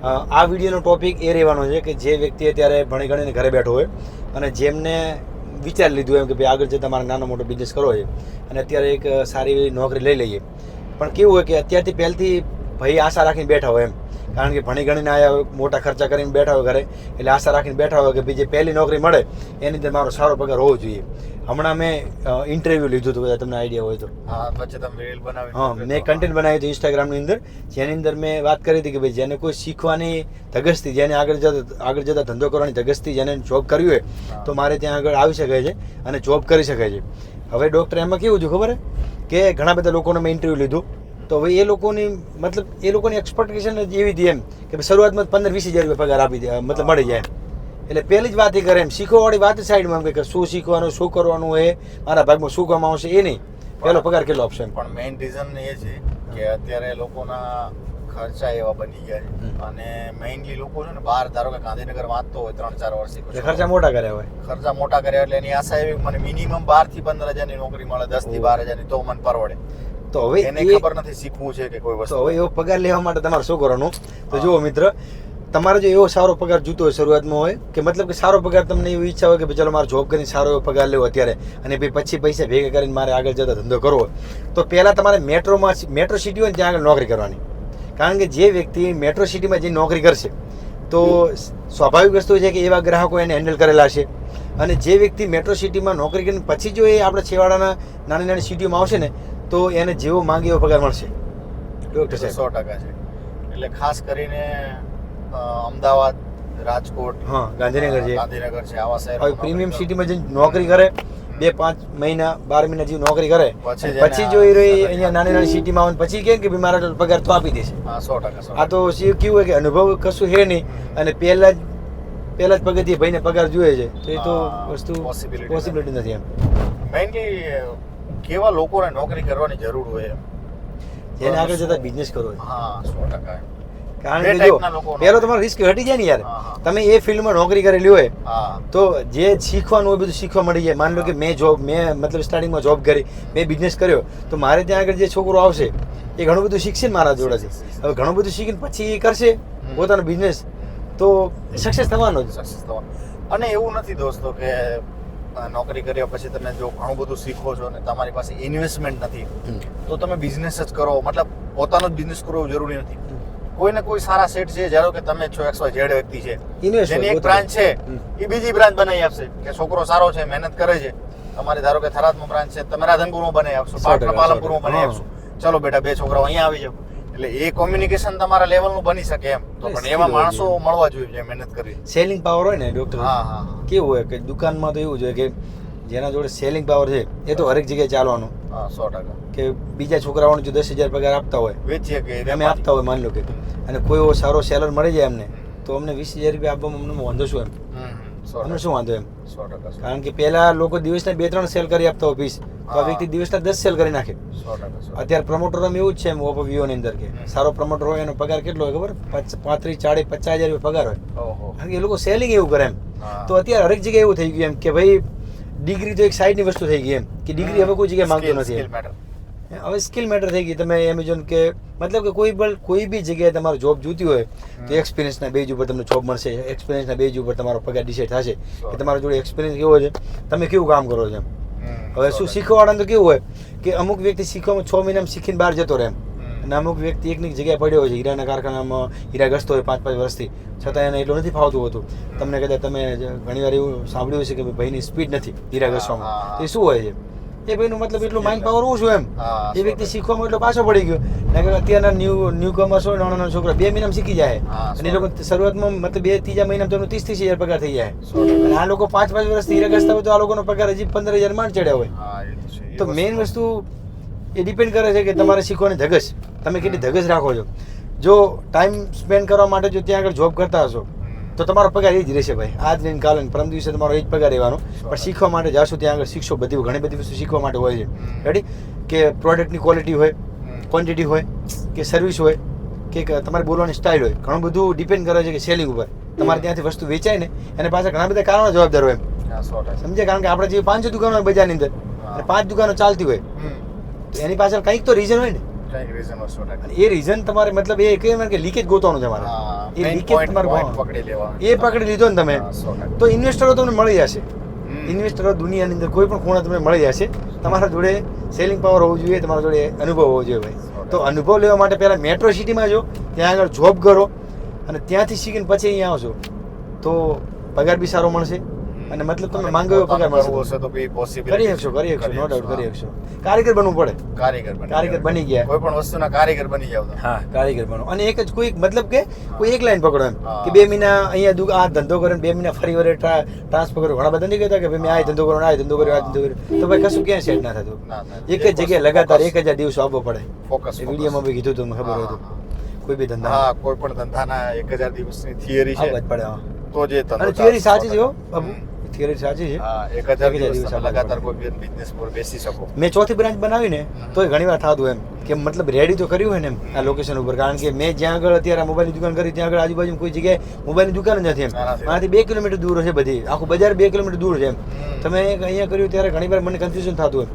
આ વિડીયોનો ટોપિક એ રહેવાનો છે કે જે વ્યક્તિ અત્યારે ભણી ગણીને ઘરે બેઠો હોય અને જેમને વિચારી લીધું એમ કે ભાઈ આગળ જતાં મારે નાનો મોટો બિઝનેસ કરવો છે અને અત્યારે એક સારી એવી નોકરી લઈ લઈએ, પણ કેવું હોય કે અત્યારથી પહેલથી ભાઈ આશા રાખીને બેઠા હોય એમ, કારણ કે ભણી ગણીને આવ્યા હોય, મોટા ખર્ચા કરીને બેઠા હોય ઘરે, એટલે આશા રાખીને બેઠા હોય કે ભાઈ જે પહેલી નોકરી મળે એની અંદર મારો સારો પગાર હોવો જોઈએ. હમણાં મેં ઇન્ટરવ્યૂ લીધું હતું, બધા તમને આઈડિયા હોય તો. હા, મેં કન્ટેન્ટ બનાવ્યું હતું ઇન્સ્ટાગ્રામની અંદર, જેની અંદર મેં વાત કરી હતી કે ભાઈ જેને કોઈ શીખવાની ધગસથી, જેને આગળ જતા ધંધો કરવાની ધગસથી જેને જોબ કરવી હોય તો મારે ત્યાં આગળ આવી શકે છે અને જોબ કરી શકે છે. હવે ડૉક્ટર એમાં કેવું છે ખબર કે ઘણા બધા લોકોને મેં ઇન્ટરવ્યૂ લીધું, તો હવે એ લોકોની મતલબ એ લોકોની એક્સપેક્ટેશન જ એવી હતી એમ કે શરૂઆતમાં 15-20 હજાર રૂપિયા પગાર આપી દે, મતલબ મળી જાય એમ. એટલે પહેલી જ વાત એ કરે એમ, શીખવાવાળી વાત સાઈડમાં એમ કે શું શીખવાનું, શું કરવાનું હોય, મારા ભાગમાં શું કમાવું છે એ નહીં, પહેલો પગાર કેટલો આપશે એમ. પણ મેઇન રીઝન એ છે કે અત્યારે લોકોના ખર્ચા એવા બની ગયા છે અને મેઇનલી લોકો છે ને બહાર, ધારો કે ગાંધીનગર વાંચતો હોય 3-4 વર્ષથી, ખર્ચા મોટા કર્યા હોય, ખર્ચા મોટા કર્યા એટલે એની આશા એવી મને મિનિમમ 12 થી 15 હજારની નોકરી મળે, 10 થી 12 હજારની તો મને પરવડે. તો હવે એને ખબર નથી શીખવું છે કે કોઈ વસ્તુ. તો હવે એવો પગાર લેવા માટે તમારે શું કરવાનું? તો જુઓ મિત્ર, તમારે જો એવો સારો પગાર જોતો હોય શરૂઆતમાં હોય કે મતલબ કે સારો પગાર તમને એવી ઈચ્છા હોય કે ભાઈ ચલો મારે જોબ કરીને સારો એવો પગાર લેવો અત્યારે અને ભાઈ પછી પૈસા ભેગા કરીને મારે આગળ જતા ધંધો કરવો હોય, તો પહેલાં તમારે મેટ્રો સિટી હોય ને ત્યાં આગળ નોકરી કરવાની. કારણ કે જે વ્યક્તિ મેટ્રો સિટીમાં જઈને નોકરી કરશે તો સ્વાભાવિક વસ્તુ છે કે એવા ગ્રાહકો એને હેન્ડલ કરેલા છે, અને જે વ્યક્તિ મેટ્રો સિટીમાં નોકરી કરીને પછી જો એ આપણે છેવાડાના નાની સિટીઓમાં આવશે ને તો એને જેવો માંગે એવો પગાર મળશે. ડૉક્ટર સાહેબ 100% છે. એટલે ખાસ કરીને અમદાવાદ, રાજકોટ, હા, ગાંધીનગર છે આવા શહેરો પ્રીમિયમ સિટીમાં જઈને નોકરી કરે, 2-5 મહિના 12 મહિના જેવી નોકરી કરે, પછી જો એ અહીંયા નાની સિટીમાં આવે પછી કે ભાઈ મારા પગાર તો આપી દેશે. 100%. આ તો કેવું હોય કે અનુભવ કશું છે નહીં અને પહેલા જ પગથિયે ભાઈને પગાર જોઈએ છે, તો એ તો વસ્તુ પોસિબિલિટી નથી એમ. મેઇનલી કેવા લોકોને નોકરી કરવાની જરૂર હોય જેને આગળ જતા બિઝનેસ કરવો હોય. હા, 100%. કારણ કે જો પહેલો તમારો રિસ્ક હટી જાય ને યાર, તમે એ ફિલ્ડમાં નોકરી કરેલી હોય તો જે શીખવાનું હોય બધું શીખવા મળી જાય. માની લો કે મેં મતલબ સ્ટાર્ટિંગમાં જોબ કરી, મેં બિઝનેસ કર્યો, તો મારે ત્યાં આગળ જે છોકરો આવશે એ ઘણું બધું શીખશે ને મારા જોડેથી. હવે ઘણું બધું શીખીને પછી એ કરશે પોતાનો બિઝનેસ તો સક્સેસ થવાનો જ. અને એવું નથી દોસ્તો કે નોકરી કર્યા પછી તમે જો ઘણું બધું શીખો છો ને તમારી પાસે ઇન્વેસ્ટમેન્ટ નથી તો તમે બિઝનેસ જ કરો, મતલબ પોતાનો જ બિઝનેસ કરવો જરૂરી નથી. કોઈ ને કોઈ સારા સેટ છે, ધારો કે તમે છો XYZ વ્યક્તિ છે, જેની એક બ્રાન્ચ છે, એ બીજી બ્રાન્ચ બનાવી આપશે કે છોકરો સારો છે, મહેનત કરે છે. તમારે ધારો કે થરાદમાં બ્રાન્ચ છે, તમે રાધનપુરમાં બનાવી આપશો, પાલનપુરમાં બનાવી આપશો, ચલો બેટા 2 છોકરાઓ અહીંયા આવી જાવ. એટલે એ કોમ્યુનિકેશન તમારા લેવલનું બની શકે એમ. તો પણ એવા માણસો મળવા જોઈએ જે મહેનત કરી. સેલિંગ પાવર હોય ને ડૉક્ટર, હા, કેવું હોય કે દુકાનમાં તો એવું જોઈએ કે જેના જોડે સેલિંગ પાવર છે એ તો હરેક જગ્યાએ ચાલવાનું. 100%. કે બીજા છોકરાઓને જો 10,000 પગાર આપતા હોય, વેચીએ કે અમે આપતા હોય માની લો કે, અને કોઈ એવો સારો સેલર મળી જાય અમને તો અમને 20,000 રૂપિયા આપવામાં અમને વાંધો શું એમ? અમને શું વાંધો એમ? 100%. કારણ કે પહેલા લોકો દિવસના 2-3 સેલ કરી આપતા હોય પીસ, તો આ વ્યક્તિ દિવસના 10 સેલ કરી નાખે. 100%. અત્યારે પ્રમોટરમાં એવું જ છે એમ. ઓપો વિવોની અંદર કે સારો પ્રમોટર હોય એનો પગાર કેટલો હોય ખબર? 35, 40, 50,000 રૂપિયા પગાર હોય. કારણ કે એ લોકો સેલિંગ એવું કરે એમ. તો અત્યારે હરેક જગ્યાએ એવું થઈ ગયું એમ કે ભાઈ ડિગ્રી તો એક સાઈડની વસ્તુ થઈ ગઈ એમ, કે ડિગ્રી હવે કોઈ જગ્યાએ માંગતો નથી. હવે સ્કિલ મેટર થઈ ગઈ. તમે એમેઝોન કે મતલબ કે કોઈ બી જગ્યાએ તમારે જોબ જોઈતી હોય તો એક્સપિરિયન્સના બેઝ ઉપર તમને જોબ મળશે. એક્સપિરિયન્સના બેઝ ઉપર તમારો પગાર ડિસાઈડ થશે કે તમારા જોડે એક્સપિરિયન્સ કેવો છે, તમે કેવું કામ કરો છો એમ. હવે શું શીખવાવાળાને તો કેવું હોય કે અમુક વ્યક્તિ શીખવામાં 6 મહિનામાં શીખીને બહાર જતો રહે એમ, અને અમુક વ્યક્તિ એકની જગ્યાએ પડ્યો હોય છે, હીરાના કારખાનામાં હીરા ઘસતો હોય 5-5 વર્ષથી, છતાં એને એટલું નથી ફાવતું હોતું. તમને કદાચ તમે ઘણીવાર એવું સાંભળ્યું છે કે ભાઈની સ્પીડ નથી હીરા ઘસવામાં, તો એ શું હોય છે? એ ભાઈનું મતલબ એટલું માઇન્ડ પાવર ઓછું એમ. એ વ્યક્તિ શીખવામાં એટલો પાછો પડી ગયો. અત્યારના ન્યુ કમર્સ હોય, નાના છોકરા 2 મહિનામાં શીખી જાય, અને એ લોકો શરૂઆતમાં મતલબ 2-3 મહિનામાં તો 30-30 હજાર પગાર થઈ જાય. અને આ લોકો 5-5 વર્ષથી હીરા ઘસતા હોય તો આ લોકોનો પગાર હજી 15,000 માંડ ચડ્યા હોય. તો મેઇન વસ્તુ એ ડિપેન્ડ કરે છે કે તમારે શીખવાની ધગસ, તમે કેટલી ધગસ રાખો છો. જો ટાઈમ સ્પેન્ડ કરવા માટે જો ત્યાં આગળ જોબ કરતા હશો તો તમારો પગાર એ જ રહેશે ભાઈ. આજ લઈને કાલે પરમ દિવસે તમારો એ જ પગાર રહેવાનો. પણ શીખવા માટે જાશો ત્યાં આગળ શીખશો, ઘણી બધી વસ્તુ શીખવા માટે હોય છે. રેડી? કે પ્રોડક્ટની ક્વોલિટી હોય, ક્વોન્ટિટી હોય, કે સર્વિસ હોય, કે તમારી બોલવાની સ્ટાઇલ હોય, ઘણું બધું ડિપેન્ડ કરે છે કે સેલિંગ ઉપર. તમારે ત્યાંથી વસ્તુ વેચાય ને એને પાછળ ઘણા બધા કારણો જવાબદાર હોય એમ. સમજે? કારણ કે આપણે જે 500 દુકાનો હોય બજારની અંદર અને 5 દુકાનો ચાલતી હોય તો એની પાછળ કંઈક તો રીઝન હોય ને. કંઈક રીઝન હોય 100%. અને એ રીઝન તમારે મતલબ એ કહેવાય કે લીકેજ ગોતવાનું છે તમારે. હા, એ main લીકેજ point તમારે પકડી લેવાનો. એ પકડી લીધો ને તમે, હા, 100%. તો ઇન્વેસ્ટરો તમને મળી જશે. હમ. ઇન્વેસ્ટરો દુનિયાની અંદર કોઈ પણ ખૂણા તમને મળી જશે. તમારા જોડે સેલિંગ પાવર હોવું જોઈએ, તમારા જોડે અનુભવ હોવો જોઈએ ભાઈ. તો અનુભવ લેવા માટે પહેલાં મેટ્રો સિટીમાં જો, ત્યાં આગળ જોબ કરો અને ત્યાંથી શીખીને પછી અહીંયા આવશો તો પગાર બી સારો મળશે અને મતલબ તમે માંગો એવો પગાર કરવું મળશે. હશે તો બી possible કરી શકશો, નો ડાઉટ કરી શકશો. કારીગર બનવું પડે. કારીગર બની ગયા. કોઈ પણ વસ્તુના કારીગર બની જાવ તો. હા, કારીગર બનો. અને એક જ કોઈ મતલબ કે કોઈ એક લાઈન પકડો એમ હા. કે 2 મહિના અહીંયા આ ધંધો કરો ને 2 મહિના ફરી વળે ટ્રાન્સફર કરો. ઘણા બધા નહીં કહેતા કે ભાઈ મેં આ ધંધો કર્યો, આ ધંધો કર્યો, આ ધંધો કર્યો, તો ભાઈ કશું ક્યાંય સેટ ના થતું. ના, ના. એક જ જગ્યાએ લગાતાર 1000 દિવસો આપવો પડે. ફોકસ એ વિડીયોમાં બી કીધું તમને ખબર હોય તો. કોઈ બી ધંધા હા, કોઈ પણ ધંધાના 1000 દિવસની થિયરી છે આવવા જ પડે. હા. તો જે ધંધો અને થિયરી સાચી છે હો ચાલશે. બાબુ, થિયરી સાચી છે. હા, 1000 1000 દિવસ દિવસ તમે લગાતાર કોઈ બિઝનેસ પર બેસી શકો. મેં ચોથી બ્રાન્ચ બનાવીને તોય ઘણી વાર થતું એમ કે મતલબ રેડી તો કર્યું હોય ને એમ આ લોકેશન ઉપર. કારણ કે મેં જ્યાં આગળ અત્યારે મોબાઈલની દુકાન કરી ત્યાં આગળ આજુબાજુ કોઈ જગ્યાએ મોબાઈલની દુકાન જ નથી એમ. નથી. આનાથી 2 કિલોમીટર દૂર છે બધી, આખું બજાર 2 કિલોમીટર દૂર છે એમ. તમે અહીંયા કર્યું ત્યારે ઘણી વાર મને કન્ફ્યુઝન થતું એમ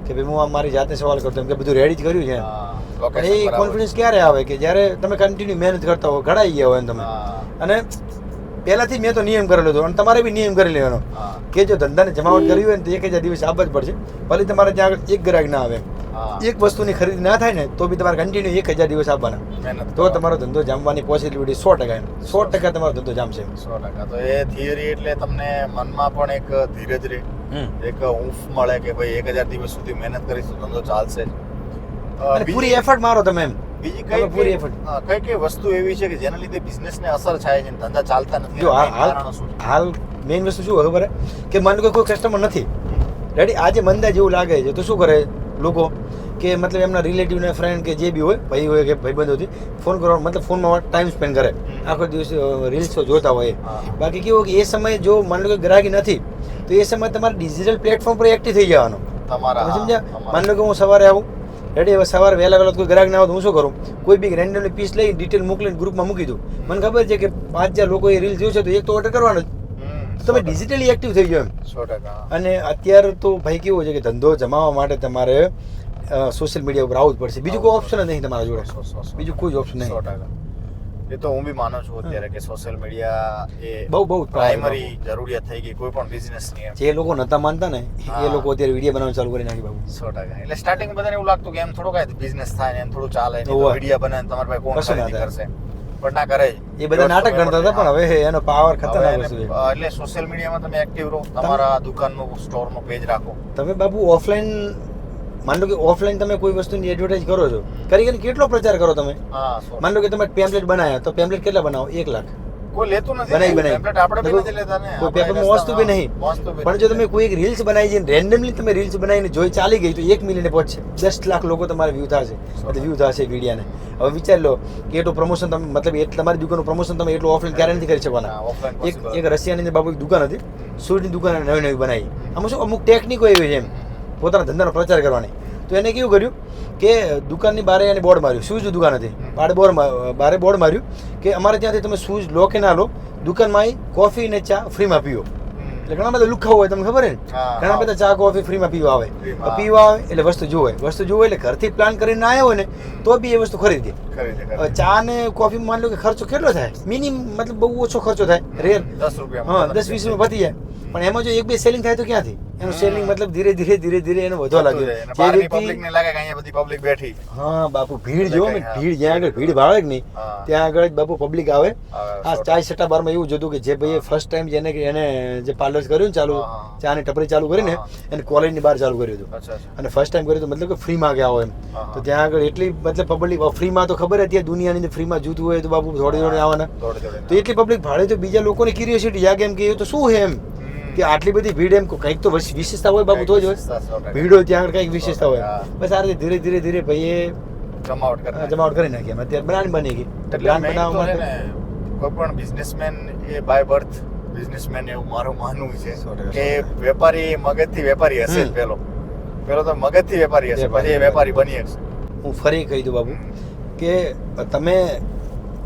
કે ભાઈ હું આ મારી જાતે સવાલ કરતો એમ કે બધું રેડી જ કર્યું છે એમ. હા, પણ location એ બરાબર. કોન્ફિડન્સ ક્યારે આવે કે જ્યારે તમે કન્ટિન્યુ મહેનત કરતા હો, ઘડાઈ ગયા હોય એમ તમે. હા, અને પહેલાથી મેં તો નિયમ કરેલો હતો અને તમારે બી નિયમ કરી લેવાનો હા, કે જો ધંધાને જમાવટ કરવી હોય ને તો 1000 દિવસ આપવા જ પડશે. ભલે તમારે ત્યાં આગળ એક ગ્રાહક ના આવે એમ. હા. એક વસ્તુની ખરીદી ના થાય ને તો બી તમારે કન્ટિન્યુ 1000 દિવસ આપવાના, મહેનત તો કરવાની. તમારો ધંધો જામવાની પોસિબિલિટી 100% એમ. 100% તમારો ધંધો જામશે એમ. 100%. તો એ થિયરી એટલે તમને મનમાં પણ એક ધીરજ રહે, એક ઊંફ મળે કે ભાઈ 1000 દિવસ સુધી મહેનત કરીશ તો ધંધો ચાલશે જ. અને પૂરી એફર્ટ મારો તમે એમ. બીજી તમે પૂરી effort. કઈ વસ્તુ એવી છે કે જેના લીધે બિઝનેસને અસર થાય છે ને ધંધા ચાલતા નથી? જો એના હાલ કારણો શું છે? હાલ મેઇન વસ્તુ શું હોય ખબર હે? કે માનો કે કોઈ કસ્ટમર નથી રેડી, આજે મંદા જેવું લાગે છે તો શું કરે લોકો કે મતલબ એમના રિલેટિવ ને ફ્રેન્ડ કે જે બી હોય, ભાઈ હોય કે ભાઈબંધોથી ફોન કરવાનો, મતલબ ફોનમાં ટાઈમ સ્પેન્ડ કરે, આખો દિવસ રીલ્સો જોતા હોય. હા. બાકી કેવું કે એ સમયે જો માનો કે ગ્રાહકી નથી તો એ સમયે તમારે ડિજિટલ પ્લેટફોર્મ પર એક્ટિવ થઈ જવાનું. તમારા તમે સમજ્યા? તમારા- માનો કે હું સવારે આવું રેડી, હવે સવારે વહેલા કોઈ ગ્રાહક ના આવે તો હું શું કરું, કોઈ બી રેન્ડમલી પીસ લઈ ડિટેલ મોકલીને ગ્રુપમાં મૂકી દઉં. મને ખબર છે કે 5000 લોકો એ રીલ જોયું છે તો એક તો ઓર્ડર કરવાનો જ. તમે ડિજિટલી એક્ટિવ થઈ ગયો એમ. 100%. અને અત્યારે તો ભાઈ કેવું છે કે ધંધો જમાવવા માટે તમારે સોશિયલ મીડિયા ઉપર આવવું જ પડશે. બીજું કોઈ ઓપ્શન જ નહીં તમારા જોડે. 100%. બીજું કોઈ જ ઓપ્શન નહીં. 100%. એ તો હું બી માનું છું અત્યારે કે સોશિયલ મીડિયા એ બહુ પ્રાઇમરી જરૂરિયાત થઈ ગઈ કોઈ પણ બિઝનેસની એમ. જે લોકો નતા માનતા ને એ હા. લોકો અત્યારે વિડીયો બનાવવાનું ચાલુ કરી નાખી બાબુ. 100%. એટલે સ્ટાર્ટિંગ બધાને એવું લાગતું કે એમ થોડું કાંઈ બિઝનેસ થાય ને એમ થોડું ચાલે ને ઓવે. વિડીયો બનાવે ને તમારા પાસે કોણ કશું ના ખરીદી થાય. કરશે, પણ ના કરે જ. એ બધા નાટક ગણતા હતા પણ હવે એનો પાવર હવે ખતરનાક એને- વસ્તુ છે. એટલે સોશિયલ મીડિયામાં તમે એક્ટિવ રહો, તમારા દુકાનનું સ્ટોરનું પેજ રાખો. તમે બાબુ ઓફલાઈન માન લો કે ઓફલાઈન તમે કોઈ વસ્તુની એડવર્ટાઇઝ કરો છો, કરીને કેટલો પ્રચાર કરો તમે. હા, 100%. માન લો કે તમે પેમ્પલેટ બનાવ્યા તો પેમ્પલેટ કેટલા બનાવો? 1 લાખ કોઈ લેતું નથી. બનાવી. Template આપણે બી નથી લેતા ને. કોઈ પેપરમાં આપણે વસ્તુ બી નહીં. વસ્તુ બી પણ જો તમે કોઈ એક રીલ્સ બનાવી છે રેન્ડમલી તમે રીલ્સ બનાવીને જોઈ ચાલી ગઈ તો 1 મિલિયન પહોંચશે. 10 લાખ લોકો તમારે વ્યૂ થશે, એટલે વ્યૂ થશે વિડીયાને. હવે વિચાર લો કે એટલું પ્રમોશન તમે મતલબ એટલે તમારી દુકાનનું પ્રમોશન તમે એટલું ઓફલાઈન ક્યારે નથી કરી શકવાના. હા, offline એક possible. એક રશિયાની અંદર બાબુ એક દુકાન હતી, શૂઝની દુકાન નવી નવી બનાવી. આમાં શું અમુક ટેકનિકો એવી છે એમ પોતાના ધંધાનો પ્રચાર કરવાની. તો એને કેવું કર્યું કે દુકાનની બારે એને બોર્ડ માર્યું, શૂઝની દુકાન હતી, બારે બોર્ડ માર્યું કે અમારે ત્યાંથી તમે શૂઝ લો કે ના લો, દુકાનમાં કોફી ને ચા ફ્રીમાં પીવો. એટલે ઘણા બધા લુખાઓ હોય, તમને ખબર હે ને? હા, ઘણા બધા ચા કોફી ફ્રીમાં પીવા આવે. ફ્રીમાં. તો પીવા આવે એટલે વસ્તુ જુએ એટલે ઘરથી પ્લાન કરીને આવ્યો હોય ને તો બી એ વસ્તુ ખરીદે. ખરીદે. હવે ચા ને કોફી માન લો કે ખર્ચો કેટલો થાય? મિનિમમ મતલબ બહુ ઓછો ખર્ચો થાય, રેર 10 રૂપિયા. હા 10-20 રૂપિયા પતી જાય. પણ એમાં જો 1-2 સેલિંગ થાય તો ક્યાંથી? એનું સેલિંગ મતલબ ધીરે ધીરે એનું વધવા લાગ્યું. જે પબ્લિક વ્યક્તિ ને લાગે કે અહીંયા બધી પબ્લિક બેઠી. હા બાપુ ભીડ જોવો ને, હા. ભીડ જ્યાં આગળ ભીડ ભાવે કે નહીં હા. ત્યાં આગળ જ બાપુ પબ્લિક આવે. આવે, આ 100%. ચાય સટ્ટા બારમાં એવું જ હતું કે જે ભાઈએ ફર્સ્ટ ટાઈમ જેને એને જે પાર્લર કર્યું ને ચાલુ, હા. ચાની ટપરી ચાલુ કરીને હા. એને કોલેજની બહાર ચાલુ કર્યું હતું. અચ્છા, અચ્છા. અને ફર્સ્ટ ટાઈમ કર્યું તો મતલબ કે ફ્રીમાં ગયા હોય એમ. હા. તો ત્યાં આગળ એટલી મતલબ પબ્લિક ફ્રીમાં તો ખબર હતી દુનિયાની અંદર ફ્રીમાં જૂતું હોય તો બાપુ દોડી આવવાના. દોડી. તો એટલી પબ્લિક ભાડે તો બીજા લોકોને ક્યુરિયોસિટી જાગે એમ કે એ તો શું છે એમ કે આટલી બધી ભીડ એમ કંઈક તો વિશેષતા હોય બાપુ, તો જ હોય ભીડ હોય ત્યાં આગળ કંઈક વિશેષતા હોય. હા. બસ આ રીતે ધીરે ભાઈએ જમાવટ કરતા. જમાવટ કરી નાખી. એમ અત્યારે બ્રાન્ડ બની ગઈ. એટલે બ્રાન્ડ main બનાવવા તો છે માટે ને, કોઈ પણ બિઝનેસમેન એ બાય બર્થ બિઝનેસમેન એવું મારું માનવું છે 100%. કે વેપારી મગજથી વેપારી હશે જ પેલો તો મગજથી વેપારી હશે, પછી એ વેપારી બની શકશે. હું ફરી કહી દઉં બાબુ કે તમે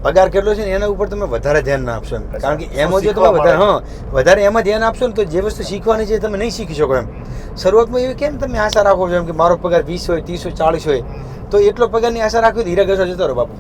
પગાર કેટલો છે ને એના ઉપર તમે વધારે ધ્યાન ના આપશો એમ. કારણ કે એમાં જો તમે શીખવા વધારે મળે. વધારે એમાં ધ્યાન આપશો ને તો જે વસ્તુ શીખવાની છે તમે નહીં શીખી શકો એમ. શરૂઆતમાં એવી કેમ તમે આશા રાખો છો એમ કે મારો પગાર 20 હોય 30 હોય 40 હોય તો એટલો પગારની આશા રાખવી હીરા ઘસવા જતો રહો બાપુ.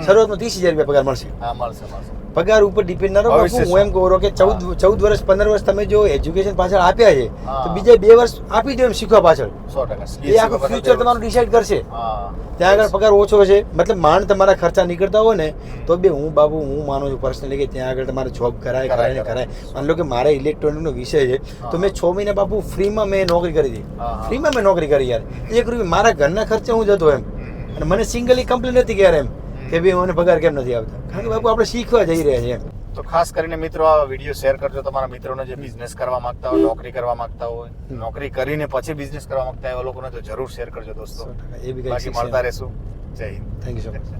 શરૂઆતમાં 30,000 રૂપિયા પગાર મળશે. હા મળશે મળશે. પગાર ઉપર ડિપેન્ડ ના રહો બાપુ. ભવિષ્ય હું એમ કહું કે 14 વર્ષ 15 વર્ષ તમે જો એજ્યુકેશન પાછળ આપ્યા છે તો બીજા 2 વર્ષ આપી દો એમ શીખવા પાછળ. 100% એ આખું ફ્યુચર તમારું ડિસાઈડ કરશે. હા ત્યાં આગળ પગાર ઓછો હશે મતલબ માંડ તમારા ખર્ચા નીકળતા હોય ને તો બી હું માનું છું પર્સનલી કે ત્યાં આગળ તમારે જોબ કરાય. માની લો કે મારે ઇલેક્ટ્રોનિકનો વિષય છે તો મેં 6 મહિના બાપુ ફ્રીમાં મેં નોકરી કરી હતી. ફ્રીમાં મેં નોકરી કરી યાર. 1 રૂપિયા મારા ઘરના ખર્ચે હું જતો એમ. અને મને સિંગલી કમ્પ્લેન નથી કે યાર એમ કે ભાઈ મને પગાર કેમ નથી આવતા. કારણ કે બાપુ આપણે શીખવા જઈ રહ્યા છીએ એમ. તો ખાસ કરીને મિત્રો આ વિડીયો શેર કરજો તમારા મિત્રોને જે બિઝનેસ કરવા માંગતા હોય, નોકરી કરવા માંગતા હોય, નોકરી કરીને પછી બિઝનેસ કરવા માંગતા હોય એવા લોકોને તો જરૂર શેર કરજો દોસ્તો. એ બી બાકી મળતા રહેશું. જય Hind. Thank you so much.